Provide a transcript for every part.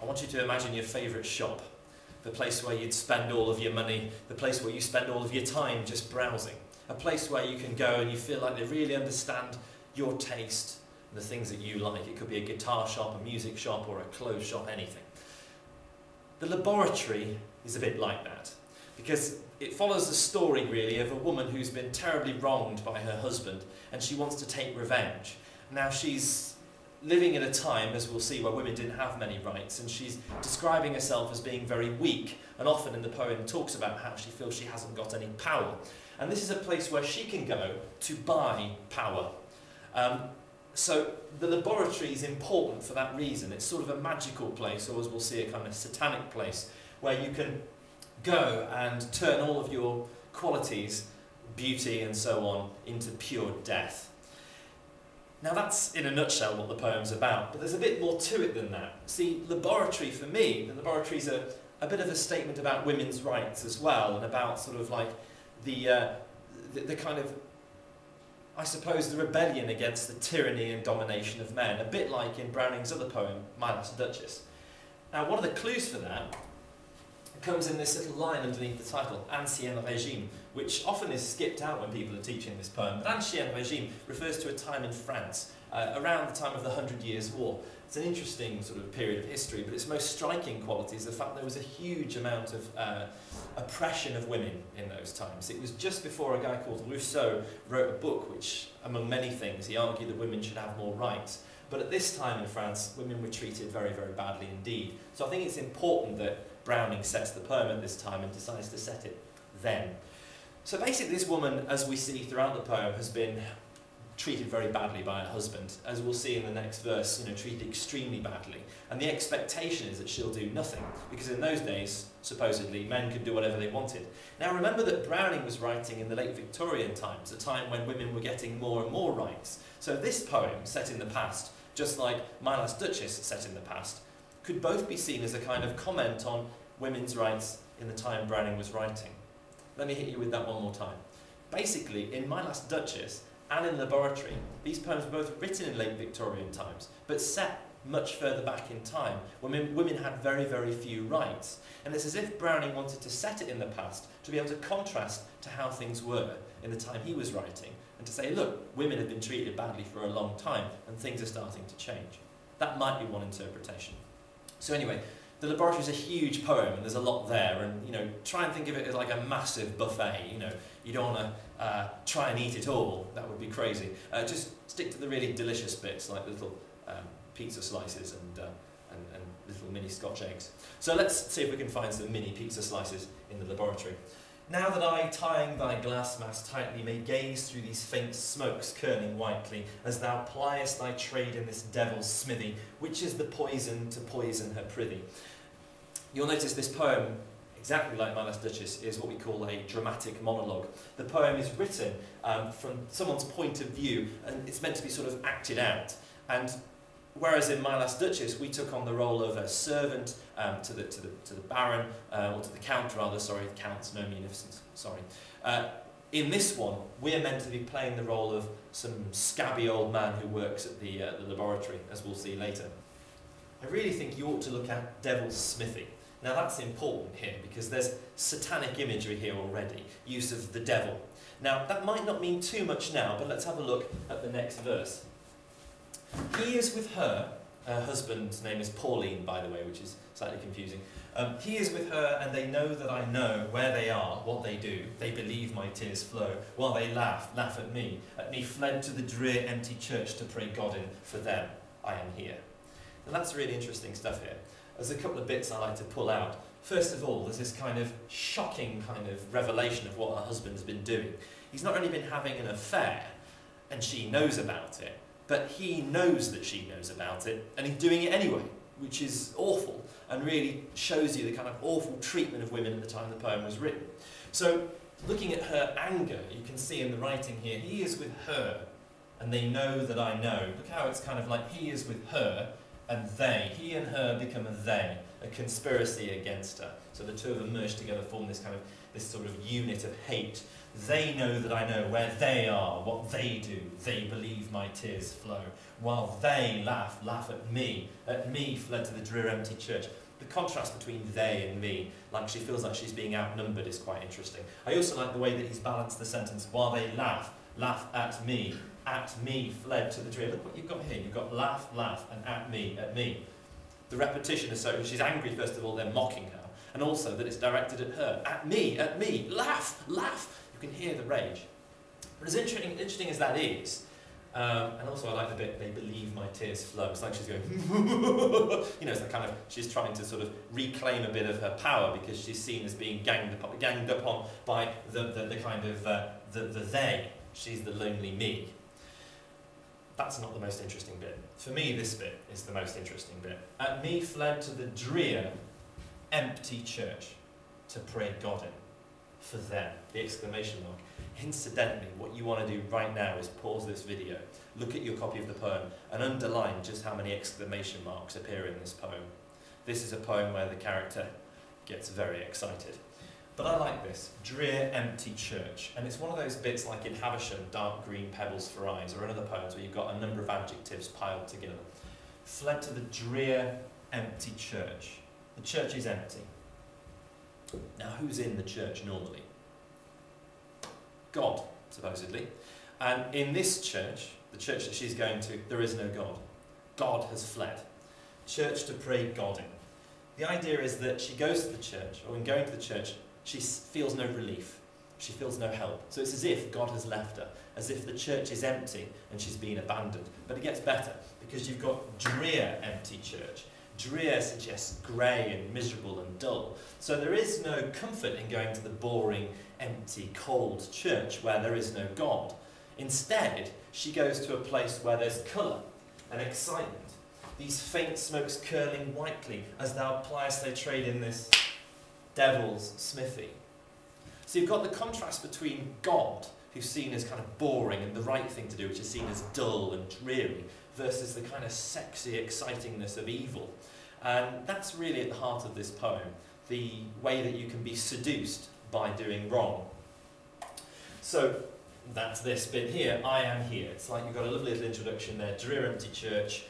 I want you to imagine your favourite shop, the place where you'd spend all of your money, the place where you spend all of your time just browsing, a place where you can go and you feel like they really understand your taste and the things that you like. It could be a guitar shop, a music shop, or a clothes shop, anything. The laboratory is a bit like that, because it follows the story really of a woman who's been terribly wronged by her husband and she wants to take revenge. Now she's living at a time, as we'll see, where women didn't have many rights, and she's describing herself as being very weak, and often in the poem talks about how she feels she hasn't got any power. And this is a place where she can go to buy power. So the laboratory is important for that reason. It's sort of a magical place, or as we'll see, a kind of satanic place, where you can go and turn all of your qualities, beauty and so on, into pure death. Now that's, in a nutshell, what the poem's about, but there's a bit more to it than that. See, laboratory, for me, the laboratory's a bit of a statement about women's rights as well, and about sort of like the kind of, I suppose, the rebellion against the tyranny and domination of men, a bit like in Browning's other poem, My Last Duchess. Now, one of the clues for that comes in this little line underneath the title, Ancien Régime, which often is skipped out when people are teaching this poem. But Ancien Régime refers to a time in France, around the time of the 100 Years' War. It's an interesting sort of period of history, but its most striking quality is the fact there was a huge amount of oppression of women in those times. It was just before a guy called Rousseau wrote a book which, among many things, he argued that women should have more rights. But at this time in France, women were treated very, very badly indeed. So I think it's important that Browning sets the poem at this time and decides to set it then. So basically this woman, as we see throughout the poem, has been treated very badly by her husband. As we'll see in the next verse, treated extremely badly. And the expectation is that she'll do nothing, because in those days, supposedly, men could do whatever they wanted. Now remember that Browning was writing in the late Victorian times, a time when women were getting more and more rights. So this poem, set in the past, just like My Last Duchess, set in the past, could both be seen as a kind of comment on women's rights in the time Browning was writing. Let me hit you with that one more time. Basically, in My Last Duchess and in Laboratory, these poems were both written in late Victorian times, but set much further back in time, when women had very, very few rights. And it's as if Browning wanted to set it in the past to be able to contrast to how things were in the time he was writing, and to say, look, women have been treated badly for a long time, and things are starting to change. That might be one interpretation. So anyway, The Laboratory is a huge poem, and there's a lot there, and try and think of it as like a massive buffet. You don't want to try and eat it all. That would be crazy. Just stick to the really delicious bits, like little pizza slices and little mini Scotch eggs. So let's see if we can find some mini pizza slices in The Laboratory. Now that I, tying thy glass mass tightly, may gaze through these faint smokes curling whitely, as thou pliest thy trade in this devil's smithy, which is the poison to poison her privy. You'll notice this poem, exactly like My Last Duchess, is what we call a dramatic monologue. The poem is written from someone's point of view, and it's meant to be sort of acted out. And whereas in My Last Duchess we took on the role of a servant to the Baron, or to the Count rather, sorry, the Count's no munificence, sorry. In this one, we're meant to be playing the role of some scabby old man who works at the laboratory, as we'll see later. I really think you ought to look at Devil's Smithy. Now that's important here, because there's satanic imagery here already, use of the devil. Now that might not mean too much now, but let's have a look at the next verse. He is with her, her husband's name is Pauline, by the way, which is slightly confusing. He is with her, and they know that I know where they are, what they do. They believe my tears flow, while they laugh at me fled to the drear empty church to pray God in. For them, I am here. And that's really interesting stuff here. There's a couple of bits I like to pull out. First of all, there's this kind of shocking kind of revelation of what her husband's been doing. He's not only been having an affair, and she knows about it, but he knows that she knows about it, and he's doing it anyway, which is awful, and really shows you the kind of awful treatment of women at the time the poem was written. So, looking at her anger, you can see in the writing here, he is with her, and they know that I know. Look how it's kind of like he is with her, and they, he and her become a they, a conspiracy against her. So the two of them merge together, form this kind of this sort of unit of hate. They know that I know where they are, what they do. They believe my tears flow. While they laugh at me fled to the drear empty church. The contrast between they and me, like she feels like she's being outnumbered, is quite interesting. I also like the way that he's balanced the sentence. While they laugh at me fled to the drear. Look what you've got here. You've got laugh, and at me. The repetition is so, she's angry first of all, they're mocking her. And also that it's directed at her. At me, laugh. You can hear the rage. But as interesting as that is, and also I like the bit, they believe my tears flow. It's like she's going, it's that kind of, she's trying to sort of reclaim a bit of her power because she's seen as being ganged upon by the kind of, the they. She's the lonely me. That's not the most interesting bit. For me, this bit is the most interesting bit. At me fled to the drear, empty church to pray God in. For them, the exclamation mark. Incidentally, what you want to do right now is pause this video, look at your copy of the poem, and underline just how many exclamation marks appear in this poem. This is a poem where the character gets very excited. But I like this, drear, empty church. And it's one of those bits like in Havisham, dark green pebbles for eyes, or in other poems where you've got a number of adjectives piled together. Fled to the drear, empty church. The church is empty. Now, who's in the church normally? God, supposedly. And in this church, the church that she's going to, there is no God. God has fled. Church to pray God in. The idea is that she goes to the church, or in going to the church, she feels no relief. She feels no help. So it's as if God has left her, as if the church is empty and she's been abandoned. But it gets better, because you've got drear, empty church. Drear suggests grey and miserable and dull. So there is no comfort in going to the boring, empty, cold church where there is no God. Instead, she goes to a place where there's colour and excitement. These faint smokes curling whitely as thou pliest thy trade in this devil's smithy. So you've got the contrast between God, who's seen as kind of boring and the right thing to do, which is seen as dull and dreary, versus the kind of sexy excitingness of evil. And that's really at the heart of this poem, the way that you can be seduced by doing wrong. So that's this bit here, I am here. It's like you've got a lovely little introduction there, drear empty church,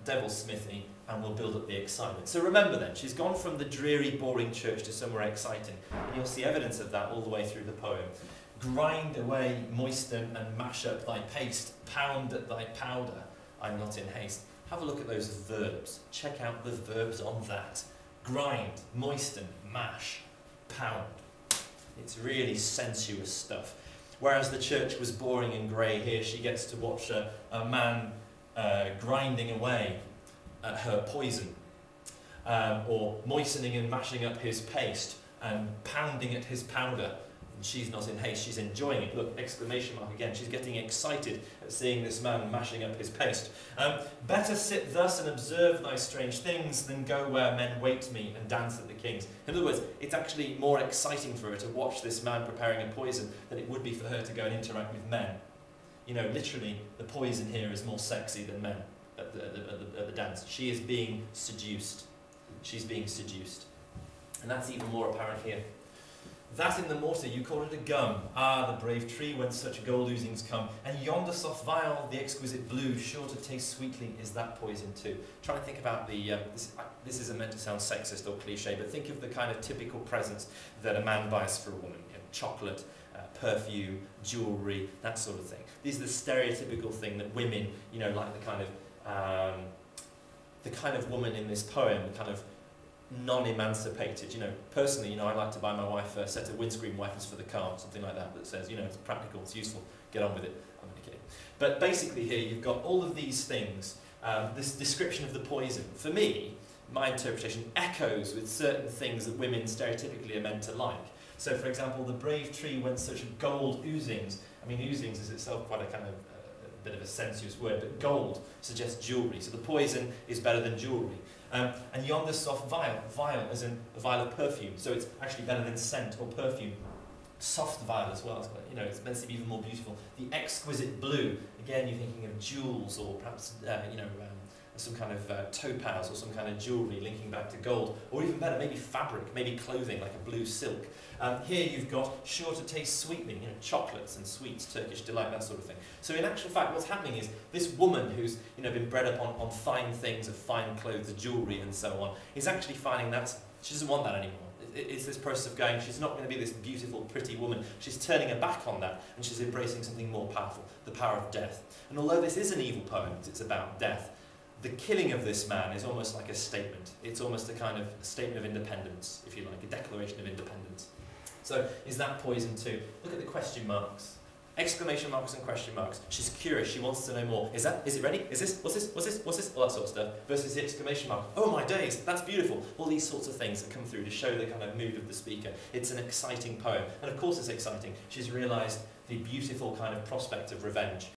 devil's smithy, and we'll build up the excitement. So remember then, she's gone from the dreary, boring church to somewhere exciting, and you'll see evidence of that all the way through the poem. Grind away, moisten, and mash up thy paste, pound at thy powder, I'm not in haste. Have a look at those verbs. Check out the verbs on that. Grind, moisten, mash, pound. It's really sensuous stuff. Whereas the church was boring and grey, here she gets to watch a man grinding away at her poison, or moistening and mashing up his paste and pounding at his powder. And she's not in haste, she's enjoying it. Look, exclamation mark again, she's getting excited at seeing this man mashing up his paste. Better sit thus and observe thy strange things than go where men wait me and dance at the king's. In other words, it's actually more exciting for her to watch this man preparing a poison than it would be for her to go and interact with men. You know, literally, the poison here is more sexy than men at the dance. She is being seduced. She's being seduced. And that's even more apparent here. That in the mortar you call it a gum. Ah, the brave tree whence such gold oozings come. And yonder soft vial, the exquisite blue, sure to taste sweetly, is that poison too. Try and think about the, this isn't meant to sound sexist or cliche, but think of the kind of typical presents that a man buys for a woman. You know, chocolate, perfume, jewellery, that sort of thing. These are the stereotypical thing that women, you know, like the kind of woman in this poem, the kind of non-emancipated. You know, personally, you know, I like to buy my wife a set of windscreen wipers for the car, something like that, that says, you know, it's practical, it's useful, get on with it. I'm only kidding. But basically here you've got all of these things, this description of the poison. For me, my interpretation echoes with certain things that women stereotypically are meant to like. So, for example, the brave tree whence such gold oozings. I mean, oozings is itself quite a kind of a bit of a sensuous word, but gold suggests jewellery. So the poison is better than jewellery. And yonder soft vial, vial as in a vial of perfume. So it's actually better than scent or perfume. Soft vial as well. You know, it's meant to be even more beautiful. The exquisite blue. Again, you're thinking of jewels or perhaps some kind of topaz or some kind of jewellery linking back to gold, or even better, maybe fabric, maybe clothing like a blue silk. Here you've got sure to taste sweetly, chocolates and sweets, Turkish delight, that sort of thing. So in actual fact, what's happening is this woman who's been bred up on fine things, of fine clothes, jewellery and so on, is actually finding that she doesn't want that anymore. It's this process of going, she's not going to be this beautiful, pretty woman. She's turning her back on that, and she's embracing something more powerful, the power of death. And although this is an evil poem, it's about death, the killing of this man is almost like a statement. It's almost a kind of statement of independence, if you like, a declaration of independence. So, is that poison too? Look at the question marks. Exclamation marks and question marks. She's curious, she wants to know more. Is it ready? Is this, what's this, what's this, what's this? All that sort of stuff. Versus the exclamation mark. Oh my days, that's beautiful. All these sorts of things that come through to show the kind of mood of the speaker. It's an exciting poem. And of course it's exciting. She's realised the beautiful kind of prospect of revenge.